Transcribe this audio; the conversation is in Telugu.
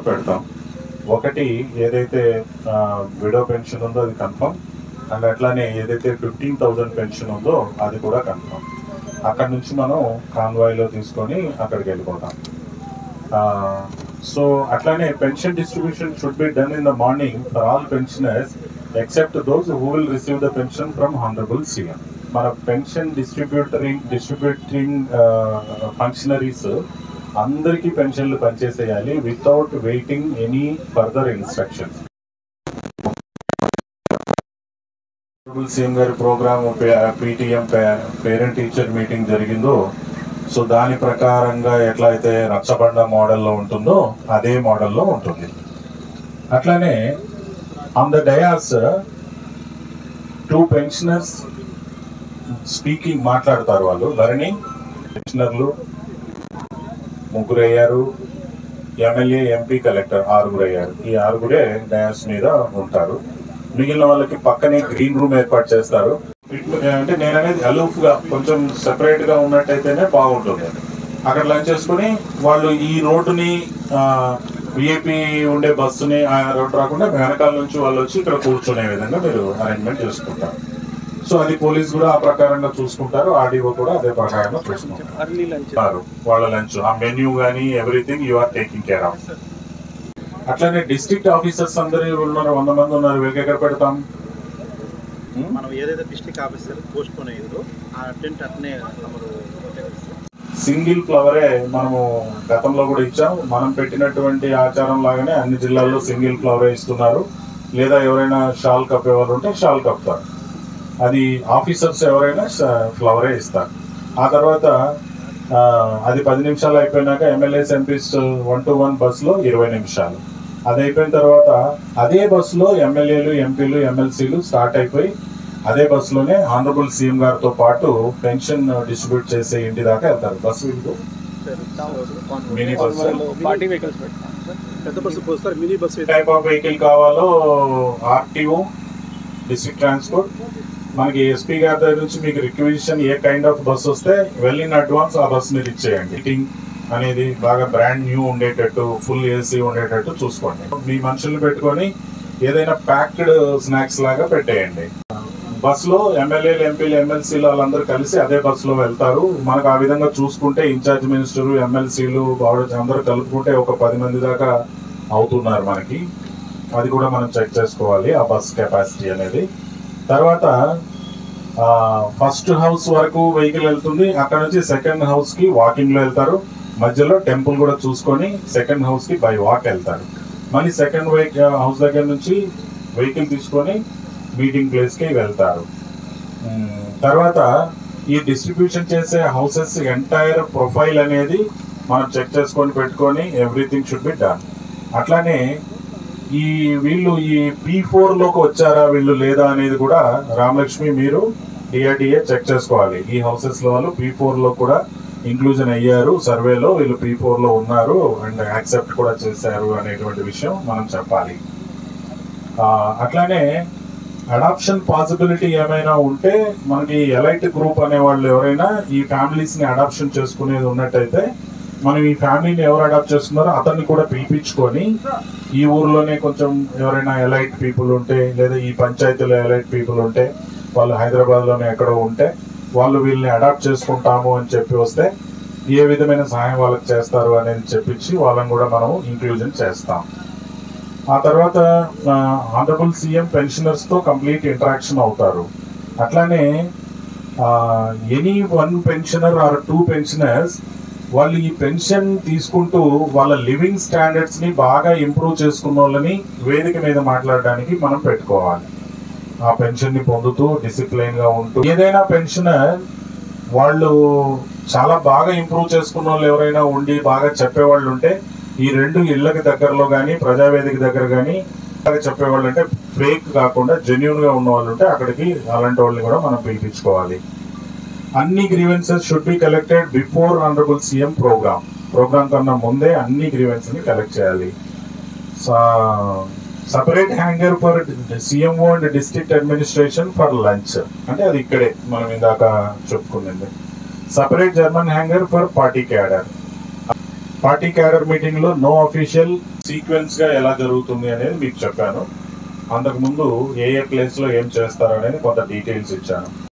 పెడతాం. ఒకటి ఏదైతే విడో పెన్షన్ ఉందో అది కన్ఫర్మ్, అండ్ అట్లానే ఏదైతే 15,000 పెన్షన్ ఉందో అది కూడా కన్ఫర్మ్. అక్కడ నుంచి మనం కాన్వాయ్లో తీసుకొని అక్కడికి వెళ్ళిపోతాం. సో అట్లానే pension distribution should be done in the morning for all pensioners except those who will receive the pension from honourable CM. మన పెన్షన్ డిస్ట్రిబ్యూటింగ్ ఫంక్షనరీస్ అందరికీ పెన్షన్లు పనిచేసేయాలి without waiting any further instructions. CM గారి programme PTM parent teacher meeting జరిగిందో, సో దాని ప్రకారంగా ఎట్లయితే రచ్చబండ మోడల్లో ఉంటుందో అదే మోడల్లో ఉంటుంది. అట్లానే on the dais 2 pensioners speaking మాట్లాడతారు. వాళ్ళు లర్నింగ్ పెన్షనర్లు 3 అయ్యారు, ఎమ్మెల్యే, ఎంపీ, కలెక్టర్ 6 అయ్యారు. ఈ 6 డయాస్ మీద ఉంటారు. మిగిలిన వాళ్ళకి పక్కనే గ్రీన్ రూమ్ ఏర్పాటు చేస్తారు. అంటే నేను అనేది అలూఫ్ గా కొంచెం సెపరేట్ గా ఉన్నట్టయితేనే బాగుంటుంది. అక్కడ లంచ్ చేసుకుని వాళ్ళు ఈ రోడ్డుని విఐపి ఉండే బస్సుని ఆ రోడ్డు రాకుండా వెనకాల నుంచి వాళ్ళు వచ్చి ఇక్కడ కూర్చునే విధంగా మీరు అరేంజ్మెంట్ చేసుకుంటారు. సో అది పోలీస్ కూడా ఆ ప్రకారంగా చూసుకుంటారు, ఆర్డీఓ కూడా అదే ప్రకారంగా చూసుకుంటారు. వాళ్ళ లంచ్, ఆ మెన్యూ కానీ everything you are taking care of. అట్లానే డిస్ట్రిక్ట్ ఆఫీసర్స్ అందరూ ఉన్నారు, 100 మంది ఉన్నారు. వీళ్ళకి ఎక్కడ పెడతాం? మనం ఏదైతే డిస్ట్రిక్ట్ ఆఫీసర్ పోస్ట్ పోన్ అయ్యారో ఆ టెంట్ అట్నే సింగిల్ ఫ్లవరే మనము గతంలో కూడా ఇచ్చాం. మనం పెట్టినటువంటి ఆచారం లాగానే అన్ని జిల్లాల్లో సింగిల్ ఫ్లవరే ఇస్తున్నారు. లేదా ఎవరైనా షాల్ కప్పేవాళ్ళు ఉంటే షాల్ కప్పుతారు. అది ఆఫీసర్స్ ఎవరైనా ఫ్లవరే ఇస్తారు. ఆ తర్వాత అది 10 నిమిషాలు అయిపోయినాక ఎమ్మెల్యేస్, ఎంపీస్ 1-to-1 బస్సులో 20 నిమిషాలు. అది అయిపోయిన తర్వాత అదే బస్సులో ఎమ్మెల్యేలు, ఎంపీలు, ఎమ్మెల్సీలు స్టార్ట్ అయిపోయి అదే బస్సులోనే హానరబుల్ సీఎం గారితో పాటు పెన్షన్ డిస్ట్రిబ్యూట్ చేసే ఇంటి దాకా వెళ్తారు. Bus mini bus, mini bus type of vehicle కావాలో ఆర్టీఓ, డిస్ట్రిక్ట్ ట్రాన్స్పోర్ట్, మనకి ఎస్పీ గారి దగ్గర నుంచి మీకు requisition A kind of bus వస్తే వెల్ ఇన్ అడ్వాన్స్ ఆ బస్ మీరు ఇచ్చేయండి. ఫిట్టింగ్ అనేది బాగా బ్రాండ్ న్యూ ఉండేటట్టు, ఫుల్ ఏసీ ఉండేటట్టు చూసుకోండి. మీ మనుషులు పెట్టుకొని ఏదైనా ప్యాక్డ్ స్నాక్స్ లాగా పెట్టేయండి. బస్సులో ఎమ్మెల్యేలు, ఎంపీలు, ఎమ్మెల్సీలు వాళ్ళందరూ కలిసి అదే బస్సులో వెళ్తారు. మనకు ఆ విధంగా చూసుకుంటే ఇన్ఛార్జ్ మినిస్టరు, ఎమ్మెల్సీలు అందరూ కలుపుకుంటే ఒక 10 మంది దాకా అవుతున్నారు మనకి. అది కూడా మనం చెక్ చేసుకోవాలి ఆ బస్ కెపాసిటీ అనేది. తర్వాత ఫస్ట్ హౌస్ వరకు వెహికల్ వెళ్తుంది. అక్కడ నుంచి సెకండ్ హౌస్ కి వాకింగ్ లో వెళ్తారు. మధ్యలో టెంపుల్ కూడా చూసుకొని సెకండ్ హౌస్ కి బై వాక్ వెళ్తారు. మళ్ళీ సెకండ్ హౌస్ దగ్గర నుంచి వెహికల్ తీసుకొని మీటింగ్ ప్లేస్ కి వెళ్తారు. తర్వాత ఈ డిస్ట్రిబ్యూషన్ చేసే హౌసెస్ ఎంటైర్ ప్రొఫైల్ అనేది మనం చెక్ చేసుకొని పెట్టుకొని ఎవ్రీథింగ్ షుడ్ బి డన్. అట్లానే వీళ్ళు ఈ P4లోకి వచ్చారా వీళ్ళు లేదా అనేది కూడా రామలక్ష్మి మీరు డిఆర్డిఏ చెక్ చేసుకోవాలి. ఈ హౌసెస్ లో వాళ్ళు P4లో కూడా ఇంక్లూజన్ అయ్యారు, సర్వేలో వీళ్ళు P4లో ఉన్నారు అండ్ యాక్సెప్ట్ కూడా చేశారు అనేటువంటి విషయం మనం చెప్పాలి. అట్లానే అడాప్షన్ పాసిబిలిటీ ఏమైనా ఉంటే మనకి ఎలైట్ గ్రూప్ అనే వాళ్ళు ఎవరైనా ఈ ఫ్యామిలీస్ ని అడాప్షన్ చేసుకునేది ఉన్నట్టయితే మనం ఈ ఫ్యామిలీని ఎవరు అడాప్ట్ చేస్తున్నారో అతన్ని కూడా పిలిపించుకొని ఈ ఊర్లోనే కొంచెం ఎవరైనా ఎలైట్ పీపుల్ ఉంటే లేదా ఈ పంచాయతీలో ఎలైట్ పీపుల్ ఉంటే వాళ్ళు హైదరాబాద్లోనే ఎక్కడో ఉంటే వాళ్ళు వీళ్ళని అడాప్ట్ చేసుకుంటాము అని చెప్పి వస్తే ఏ విధమైన సహాయం వాళ్ళకి చేస్తారు అనేది చెప్పించి వాళ్ళని కూడా మనం ఇంక్లూజన్ చేస్తాం. ఆ తర్వాత ఆనరబుల్ సీఎం పెన్షనర్స్తో కంప్లీట్ ఇంటరాక్షన్ అవుతారు. అట్లానే ఎనీ 1 పెన్షనర్ ఆర్ 2 పెన్షనర్స్ వాళ్ళు ఈ పెన్షన్ తీసుకుంటూ వాళ్ళ లివింగ్ స్టాండర్డ్స్ని బాగా ఇంప్రూవ్ చేసుకున్న వాళ్ళని వేదిక మీద మాట్లాడడానికి మనం పెట్టుకోవాలి. ఆ పెన్షన్ని పొందుతూ డిసిప్లైన్గా ఉంటూ ఏదైనా పెన్షనర్ వాళ్ళు చాలా బాగా ఇంప్రూవ్ చేసుకున్న వాళ్ళు ఎవరైనా ఉండి బాగా చెప్పేవాళ్ళు ఉంటే ఈ 2 ఇళ్ళకి దగ్గరలో కానీ ప్రజావేదిక దగ్గర కానీ చెప్పేవాళ్ళు అంటే ఫేక్ కాకుండా జెన్యూన్గా ఉన్న వాళ్ళు ఉంటే అక్కడికి అలాంటి వాళ్ళని కూడా మనం పిలిపించుకోవాలి. అన్ని grievances should be collected before honourable CM programme కన్నా ముందే అన్ని గ్రీవెన్స్ని కలెక్ట్ చేయాలి. Separate hangar for CMO and district administration for lunch అంటే అది ఇక్కడే మనం ఇందాక చెప్పుకున్నది. Separate German hangar for party cadre meeting లో నో అఫీషియల్ సీక్వెన్స్గా ఎలా జరుగుతుంది అనేది మీకు చెప్పాను. అంతకుముందు ఏ ప్లేస్లో ఏం చేస్తారు అనేది కొంత డీటెయిల్స్ ఇచ్చాను.